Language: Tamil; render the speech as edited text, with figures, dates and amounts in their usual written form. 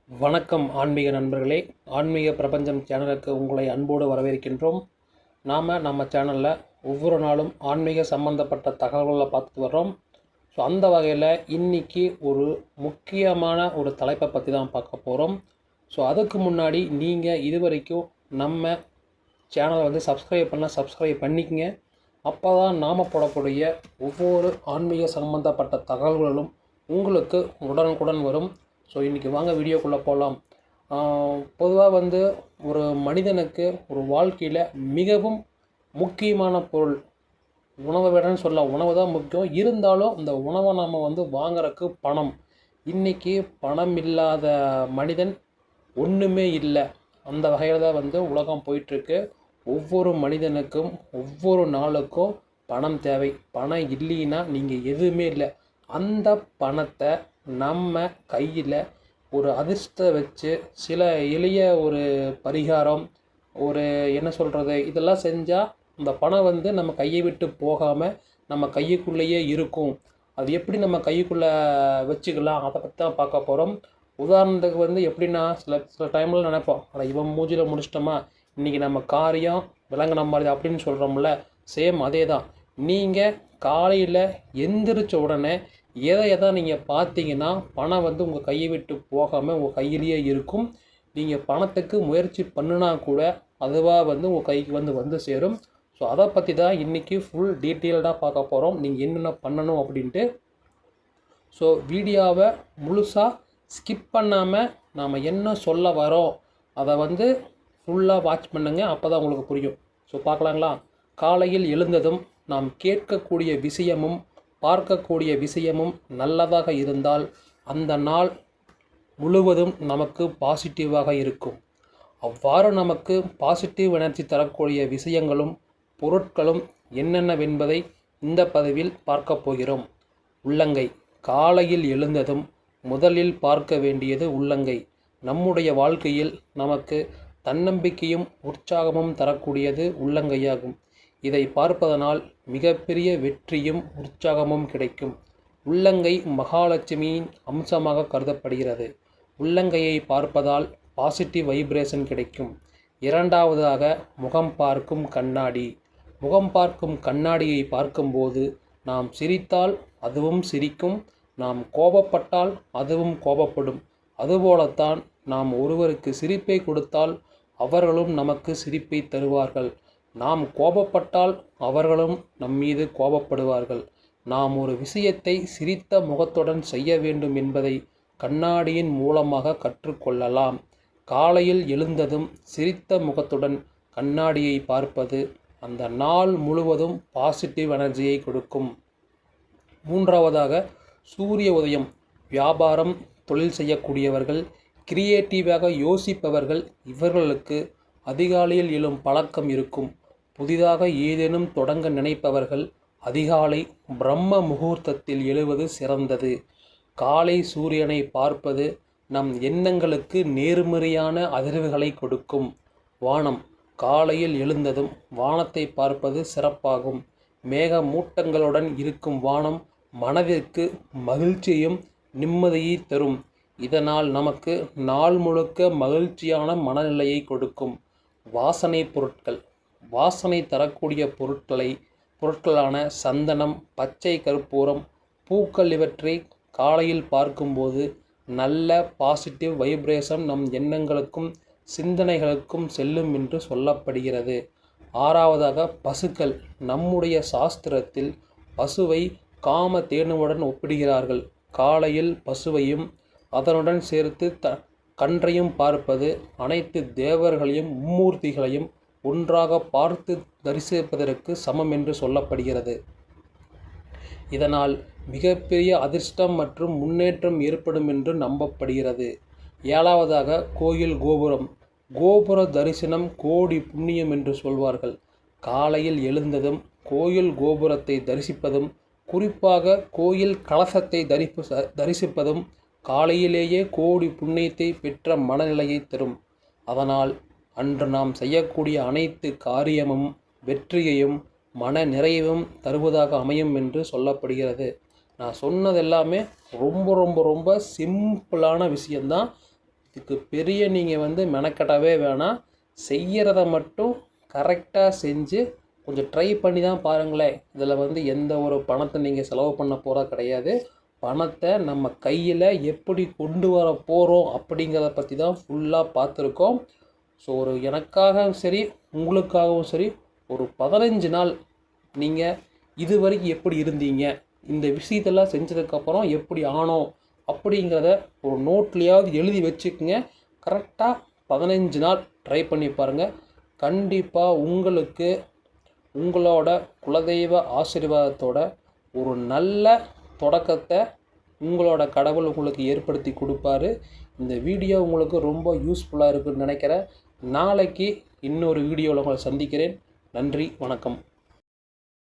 வணக்கம் ஆன்மீக நண்பர்களே. ஆன்மீக பிரபஞ்சம் சேனலுக்கு உங்களை அன்போடு வரவேற்கின்றோம். நம்ம சேனலில் ஒவ்வொரு நாளும் ஆன்மீக சம்பந்தப்பட்ட தகவல்களை பார்த்துட்டு வர்றோம். ஸோ அந்த வகையில் இன்றைக்கி ஒரு முக்கியமான ஒரு தலைப்பை பற்றி தான் பார்க்க போகிறோம். ஸோ அதுக்கு முன்னாடி நீங்கள் இது வரைக்கும் நம்ம சேனலை சப்ஸ்கிரைப் பண்ணிக்கங்க. அப்போ தான் நாம் போடக்கூடிய ஒவ்வொரு ஆன்மீக சம்பந்தப்பட்ட தகவல்களும் உங்களுக்கு உடனுக்குடன் வரும். ஸோ இன்றைக்கி வாங்க வீடியோக்குள்ளே போகலாம். பொதுவாக ஒரு மனிதனுக்கு ஒரு வாழ்க்கையில் மிகவும் முக்கியமான பொருள் உணவை விடன்னு சொல்லலாம். உணவு தான் முக்கியம். இருந்தாலும் அந்த உணவை நாம் வாங்குறதுக்கு பணம். இன்றைக்கி பணம் இல்லாத மனிதன் ஒன்றுமே இல்லை. அந்த வகையில் தான் உலகம் போயிட்டுருக்கு. ஒவ்வொரு மனிதனுக்கும் ஒவ்வொரு நாளுக்கும் பணம் தேவை. பணம் இல்லைன்னா நீங்கள் எதுவுமே இல்லை. அந்த பணத்தை நம்ம கையில் ஒரு அதிர்ஷ்டத்தை வச்சு சில எளிய ஒரு பரிகாரம் இதெல்லாம் செஞ்சால் அந்த பணம் நம்ம கையை விட்டு போகாமல் நம்ம கைக்குள்ளேயே இருக்கும். அது எப்படி நம்ம கைக்குள்ளே வச்சுக்கலாம், அதை பற்றி தான் பார்க்க போகிறோம். உதாரணத்துக்கு எப்படின்னா சில டைமில் நினைப்போம், ஆனால் இவன் மூஞ்சியில் முடிச்சிட்டோமா இன்றைக்கி நம்ம காரியம் விளங்கின மாதிரி அப்படின்னு சொல்கிறோம்ல. சேம் அதே தான். நீங்கள் காலையில் எந்திரிச்ச உடனே எதை நீங்கள் பார்த்தீங்கன்னா பணம் உங்கள் கையை விட்டு போகாமல் உங்கள் கையிலேயே இருக்கும். நீங்கள் பணத்துக்கு முயற்சி பண்ணினா கூட அதுவாக உங்கள் கைக்கு வந்து சேரும். ஸோ அதை பற்றி தான் இன்றைக்கி ஃபுல் டீட்டெயில்டாக பார்க்க போகிறோம், நீங்கள் என்னென்ன பண்ணணும் அப்படின்ட்டு. ஸோ வீடியோவை முழுசாக ஸ்கிப் பண்ணாமல் நாம் என்ன சொல்ல வரோம் அதை ஃபுல்லாக வாட்ச் பண்ணுங்க. அப்போ தான் உங்களுக்கு புரியும். ஸோ பார்க்கலாங்களா. காலையில் எழுந்ததும் நாம் கேட்கக்கூடிய விஷயமும் பார்க்கக்கூடிய விஷயமும் நல்லதாக இருந்தால் அந்த நாள் முழுவதும் நமக்கு பாசிட்டிவாக இருக்கும். அவ்வாறு நமக்கு பாசிட்டிவ் எனர்ஜி தரக்கூடிய விஷயங்களும் பொருட்களும் என்னென்னவென்பதை இந்த பதிவில் பார்க்க போகிறோம். உள்ளங்கை. காலையில் எழுந்ததும் முதலில் பார்க்க வேண்டியது உள்ளங்கை. நம்முடைய வாழ்க்கையில் நமக்கு தன்னம்பிக்கையும் உற்சாகமும் தரக்கூடியது உள்ளங்கையாகும். இதை பார்ப்பதனால் மிகப்பெரிய வெற்றியும் உற்சாகமும் கிடைக்கும். உள்ளங்கை மகாலட்சுமியின் அம்சமாக கருதப்படுகிறது. உள்ளங்கையை பார்ப்பதால் பாசிட்டிவ் வைப்ரேஷன் கிடைக்கும். இரண்டாவதாக முகம் பார்க்கும் கண்ணாடி. முகம் பார்க்கும் கண்ணாடியை பார்க்கும்போது நாம் சிரித்தால் அதுவும் சிரிக்கும், நாம் கோபப்பட்டால் அதுவும் கோபப்படும். அதுபோலத்தான் நாம் ஒருவருக்கு சிரிப்பை கொடுத்தால் அவர்களும் நமக்கு சிரிப்பை தருவார்கள். நாம் கோபப்பட்டால் அவர்களும் நம்மீது கோபப்படுவார்கள். நாம் ஒரு விஷயத்தை சிரித்த முகத்துடன் செய்ய வேண்டும் என்பதை கண்ணாடியின் மூலமாக கற்றுக்கொள்ளலாம். காலையில் எழுந்ததும் சிரித்த முகத்துடன் கண்ணாடியை பார்ப்பது அந்த நாள் முழுவதும் பாசிட்டிவ் எனர்ஜியை கொடுக்கும். மூன்றாவதாக சூரிய உதயம். வியாபாரம், தொழில் செய்யக்கூடியவர்கள், கிரியேட்டிவாக யோசிப்பவர்கள், இவர்களுக்கு அதிகாலையில் எழும் பழக்கம் இருக்கும். புதிதாக ஏதேனும் தொடங்க நினைப்பவர்கள் அதிகாலை பிரம்ம முகூர்த்தத்தில் எழுவது சிறந்தது. காலை சூரியனை பார்ப்பது நம் எண்ணங்களுக்கு நேர்மறையான அதிர்வுகளை கொடுக்கும். வானம். காலையில் எழுந்ததும் வானத்தை பார்ப்பது சிறப்பாகும். மேக மூட்டங்களுடன் இருக்கும் வானம் மனதிற்கு மகிழ்ச்சியும் நிம்மதியை தரும். இதனால் நமக்கு நாள் முழுக்க மகிழ்ச்சியான மனநிலையை கொடுக்கும். வாசனை பொருட்கள். வாசனை தரக்கூடிய பொருட்களான சந்தனம், பச்சை கற்பூரம், பூக்கள் இவற்றை காலையில் பார்க்கும்போது நல்ல பாசிட்டிவ் வைப்ரேஷன் நம் எண்ணங்களுக்கும் சிந்தனைகளுக்கும் செல்லும் என்று சொல்லப்படுகிறது. ஆறாவதாக பசுக்கள். நம்முடைய சாஸ்திரத்தில் பசுவை காம தேனுடன் ஒப்பிடுகிறார்கள். காலையில் பசுவையும் அதனுடன் சேர்த்து கன்றையும் பார்ப்பது அனைத்து தேவர்களையும் மும்மூர்த்திகளையும் ஒன்றாக பார்த்து தரிசிப்பதற்கு சமம் என்று சொல்லப்படுகிறது. இதனால் மிகப்பெரிய அதிர்ஷ்டம் மற்றும் முன்னேற்றம் ஏற்படும் என்று நம்பப்படுகிறது. ஏழாவதாக கோயில் கோபுரம். கோபுர தரிசனம் கோடி புண்ணியம் என்று சொல்வார்கள். காலையில் எழுந்ததும் கோயில் கோபுரத்தை தரிசிப்பதும், குறிப்பாக கோயில் கலசத்தை தரிசிப்பதும் காலையிலேயே கோடி புண்ணியத்தை பெற்ற மனநிலையை தரும். அதனால் அன்று நாம் செய்யக்கூடிய அனைத்து காரியமும் வெற்றியையும் மன நிறைவும் தருவதாக அமையும் என்று சொல்லப்படுகிறது. நான் சொன்னது எல்லாமே ரொம்ப ரொம்ப ரொம்ப சிம்பிளான விஷயந்தான். இதுக்கு பெரிய நீங்கள் வந்து மெனக்கட்டவே வேணாம். செய்கிறத மட்டும் கரெக்டாக செஞ்சு கொஞ்சம் ட்ரை பண்ணி தான் பாருங்களேன். இதில் வந்து எந்த ஒரு பணத்தை நீங்கள் செலவு பண்ண போகிறா கிடையாது. பணத்தை நம்ம கையில் எப்படி கொண்டு வர போகிறோம் அப்படிங்கிறத பற்றி தான் ஃபுல்லாக பார்த்துருக்கோம். ஸோ எனக்காகவும் சரி உங்களுக்காகவும் சரி ஒரு 15 நாள் நீங்கள் இது வரைக்கும் எப்படி இருந்தீங்க, இந்த விஷயத்தெல்லாம் செஞ்சதுக்கப்புறம் எப்படி ஆனோம் அப்படிங்கிறத ஒரு நோட்லேயாவது எழுதி வச்சுக்கோங்க. கரெக்டாக 15 நாள் ட்ரை பண்ணி பாருங்கள். கண்டிப்பாக உங்களுக்கு உங்களோட குலதெய்வ ஆசீர்வாதத்தோட ஒரு நல்ல தொடக்கத்தை உங்களோட கடவுள் உங்களுக்கு ஏற்படுத்தி கொடுப்பாரு. இந்த வீடியோ உங்களுக்கு ரொம்ப யூஸ்ஃபுல்லாக இருக்குன்னு நினைக்கிறேன். நாளைக்கு இன்னொரு வீடியோவில் உங்களை சந்திக்கிறேன். நன்றி, வணக்கம்.